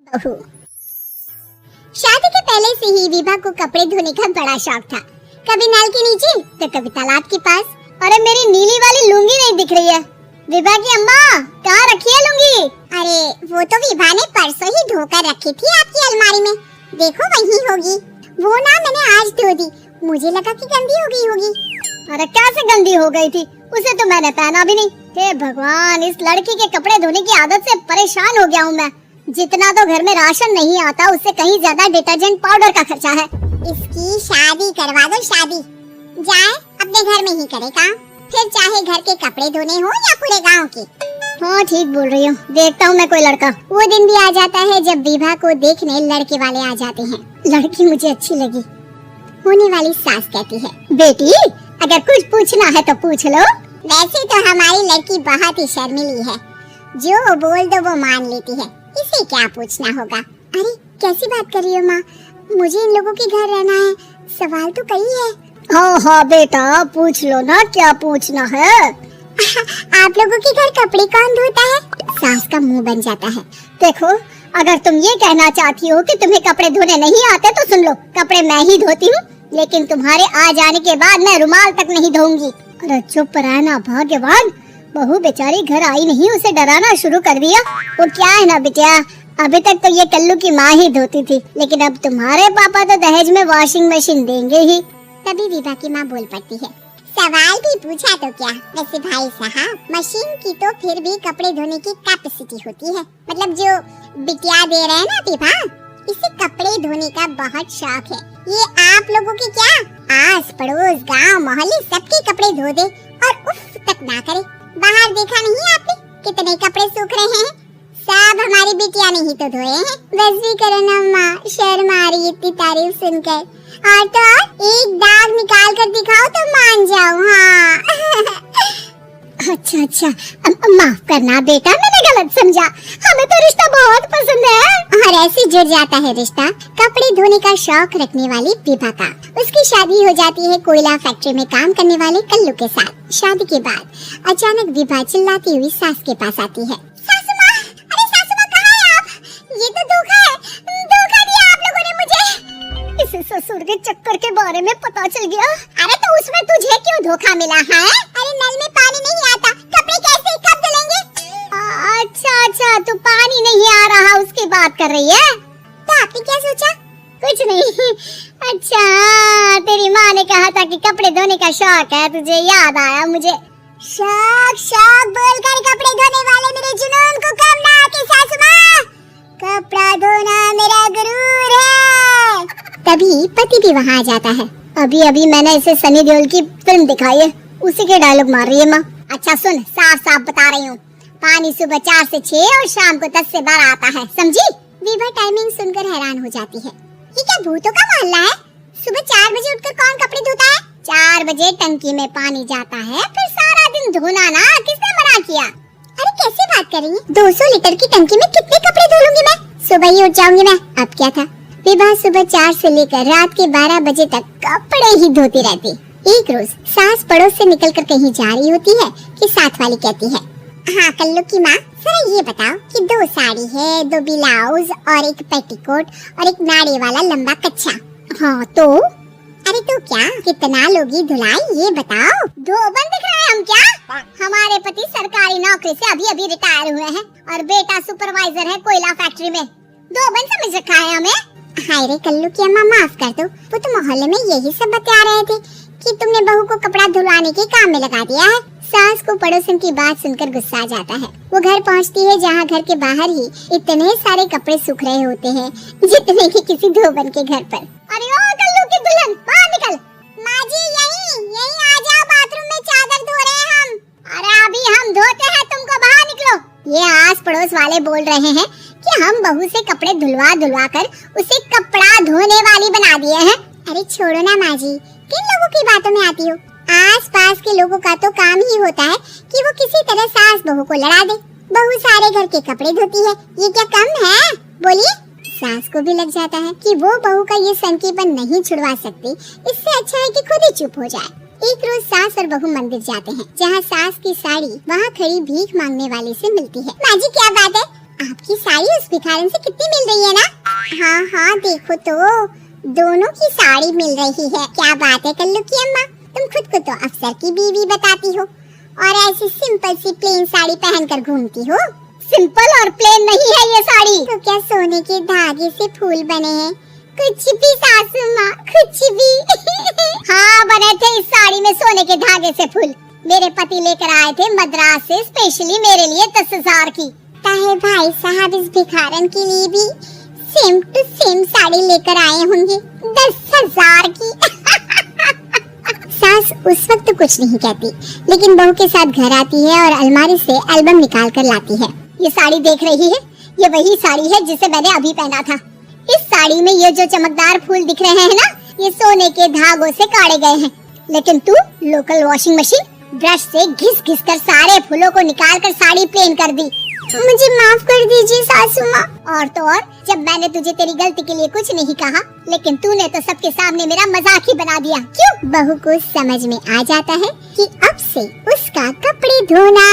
बहू। शादी के पहले से ही विभा को कपड़े धोने का बड़ा शौक था। कभी नल के नीचे तो कभी तालाब के पास। अरे मेरी नीली वाली लुंगी नहीं दिख रही है। विभा की अम्मा, कहाँ रखी है लुंगी? अरे वो तो विभा ने परसों ही धोकर रखी थी आपकी अलमारी में, देखो वहीं होगी। वो ना मैंने आज धो दी, मुझे लगा कि गंदी हो गई होगी। अरे कैसे गंदी हो गई थी? उसे तो मैंने पहना भी नहीं। हे भगवान, इस लड़की के कपड़े धोने की आदत से परेशान हो गया हूँ मैं। जितना तो घर में राशन नहीं आता, उससे कहीं ज्यादा डिटर्जेंट पाउडर का खर्चा है। इसकी शादी करवा दो, शादी जाए अपने घर में ही करे काम, फिर चाहे घर के कपड़े धोने हो या पूरे गांव के। हाँ ठीक बोल रही हूँ, देखता हूँ मैं कोई लड़का। वो दिन भी आ जाता है जब विभा को देखने लड़के वाले आ जाते हैं। लड़की मुझे अच्छी लगी। होने वाली सास कहती है, बेटी अगर कुछ पूछना है तो पूछ लो। वैसे तो हमारी लड़की बहुत ही शर्मीली है, जो बोल दो वो मान लेती है, इसे क्या पूछना होगा। अरे कैसी बात कर रही हो माँ, मुझे इन लोगों के घर रहना है, सवाल तो कई है। हाँ हाँ बेटा, पूछ लो ना, क्या पूछना है। आप लोगों के घर कपड़े कौन धोता है? सास का मुंह बन जाता है। देखो, अगर तुम ये कहना चाहती हो कि तुम्हें कपड़े धोने नहीं आते तो सुन लो, कपड़े मैं ही धोती हूँ, लेकिन तुम्हारे आ जाने के बाद मैं रुमाल तक नहीं धोऊंगी। अरे चुप रहना भाग्यवान, बहू बेचारी घर आई नहीं, उसे डराना शुरू कर दिया। वो क्या है ना बिटिया, अभी तक तो ये कल्लू की माँ ही धोती थी, लेकिन अब तुम्हारे पापा तो दहेज में वॉशिंग मशीन देंगे ही। तभी विभा की माँ बोल पड़ती है, सवाल भी पूछा तो क्या। वैसे भाई साहब, मशीन की तो फिर भी कपड़े धोने की कैपेसिटी होती है। मतलब जो बिटिया दे रहे हैं ना विभा, इसे कपड़े धोने का बहुत शौक है। ये आप लोगों की क्या आस पड़ोस गांव मोहल्ले सबके कपड़े धो दे और उफ तक ना करे। बाहर देखा नहीं आपने कितने कपड़े सूख रहे हैं? सब हमारी बिटिया ने ही तो धोए हैं। बस भी करो ना माँ, शर्म आ रही इतनी तारीफ सुनकर। और तो और एक दाग निकाल कर दिखाओ तो मान जाओ। हाँ अच्छा अच्छा, माफ करना बेटा, मैंने गलत समझा। हमें तो रिश्ता बहुत पसंद है। और ऐसे जुड़ जाता है रिश्ता कपड़े धोने का शौक रखने वाली विभा का। उसकी शादी हो जाती है कोयला फैक्ट्री में काम करने वाले कल्लू के साथ। शादी के बाद अचानक विभा चिल्लाती हुई सास के पास आती है। सासू माँ, अरे सासू माँ कहाँ है आप? ये तो धोखा है, धोखा दिया आप लोगों ने मुझे। इसे ससुर के चक्कर के बारे में पता चल गया। अरे तो उसमें तुझे क्यों धोखा मिला है? अरे नल में पानी नहीं आता, कपड़े कैसे कब धुलेंगे? अच्छा अच्छा, तू पानी नहीं आ रहा उसकी बात कर रही है। तो आपने क्या सोचा? कुछ नहीं। अच्छा, तेरी माँ ने कहा था कि कपड़े धोने का शौक है, तुझे याद आया मुझे। शौक शौक बोलकर कपड़े धोने वाले मेरे जुनून को कम ना आके सासू माँ, कपड़ा धोना मेरा गुरूर है। तभी पति भी वहाँ आ जाता है। अभी अभी मैंने इसे सनी देओल की फिल्म दिखाई है, उसी के डायलॉग मार रही है माँ। अच्छा सुन, साफ साफ बता रही हूँ, पानी सुबह 4 से 6 और शाम को 10 से 12 आता है, समझी? विभा टाइमिंग सुनकर हैरान हो जाती है। ये क्या भूतों का मोहल्ला है? सुबह 4 बजे उठकर कौन कपड़े धोता है? 4 बजे टंकी में पानी जाता है, फिर सारा दिन धोना ना, किसने मना किया? अरे कैसे बात कर रही है? 200 लीटर की टंकी में कितने कपड़े धो लूंगी मैं? सुबह ही उठ जाऊंगी मैं। अब क्या था, विभा सुबह 4 से लेकर रात के 12 बजे तक कपड़े ही धोती रहती। एक रोज सास पड़ोस से निकलकर कहीं जा रही होती है कि साथ वाली कहती है, हाँ कल्लू की माँ, जरा ये बताओ कि 2 साड़ी है, 2 ब्लाउज और एक पेटीकोट और एक नाड़ी वाला लंबा कच्छा। हाँ तो? अरे तो क्या, कितना लोगी धुलाई ये बताओ। धोबन दिख रहे हैं हम क्या? हमारे पति सरकारी नौकरी से अभी अभी रिटायर हुए हैं और बेटा सुपरवाइजर है कोयला फैक्ट्री में। धोबन समझ रखा है हमें। हाय रे कल्लू की अम्मा, माफ कर दो, वो तो मोहल्ले में यही सब बता रहे थे कि तुमने बहू को कपड़ा धुलवाने के काम में लगा दिया है। सास को पड़ोसन की बात सुनकर गुस्सा आ जाता है। वो घर पहुंचती है जहां घर के बाहर ही इतने सारे कपड़े सूख रहे होते हैं जितने कि किसी धोबन के घर पर। अरे ओ कल्लू की दुल्हन, बाहर निकल। माँ जी यहीं आ जाओ, बाथरूम में चादर धो रहे हैं हम। अरे अभी हम धोते हैं, तुमको बाहर निकलो। ये आस पड़ोस वाले बोल रहे हैं कि हम बहू से कपड़े धुलवा कर उसे कपड़ा धोने वाली बना दिए हैं। अरे छोड़ो ना माँ जी, किन लोगों की बातों में आती हो? आस पास के लोगों का तो काम ही होता है कि वो किसी तरह सास बहू को लड़ा दे। बहू सारे घर के कपड़े धोती है, ये क्या कम है? बोलिए। सास को भी लग जाता है कि वो बहू का ये सनकीपन नहीं छुड़वा सकती, इससे अच्छा है कि खुद ही चुप हो जाए। एक रोज सास और बहू मंदिर जाते हैं, जहाँ सास की साड़ी वहाँ खड़ी भीख मांगने वाली से मिलती है। माँ जी क्या बात है, आपकी साड़ी उस भिखारन से कितनी मिल रही है ना? हाँ हाँ देखो तो, दोनों की साड़ी मिल रही है। क्या बात है कल्लू की अम्मा, तुम खुद को तो अफसर की बीवी बताती हो और ऐसी सिंपल सी प्लेन साड़ी पहनकर घूमती हो। सिंपल और प्लेन नहीं है ये साड़ी। तो क्या सोने के धागे से फूल बने हैं? कुछ भी सासू माँ, कुछ भी। हाँ बने थे इस साड़ी में सोने के धागे से फूल। मेरे पति लेकर आए थे मद्रास से स्पेशली मेरे लिए 10,000 की। ताहे भाई साहब इस भिखारन के लिए भी सेम टू सेम साड़ी लेकर आए होंगे 10,000 की। सास उस वक्त तो कुछ नहीं कहती, लेकिन बहू के साथ घर आती है और अलमारी से एल्बम निकाल कर लाती है। ये साड़ी देख रही है, ये वही साड़ी है जिसे मैंने अभी पहना था। इस साड़ी में ये जो चमकदार फूल दिख रहे हैं ना, ये सोने के धागों से काढ़े गए हैं। लेकिन तू लोकल वॉशिंग मशीन ब्रश से घिस घिस कर सारे फूलों को निकाल कर साड़ी प्लेन कर दी। मुझे माफ कर दीजिए सासू माँ। और तो और, जब मैंने तुझे तेरी गलती के लिए कुछ नहीं कहा, लेकिन तूने तो सबके सामने मेरा मजाक ही बना दिया। क्यों? बहू को समझ में आ जाता है कि अब से उसका कपड़े धोना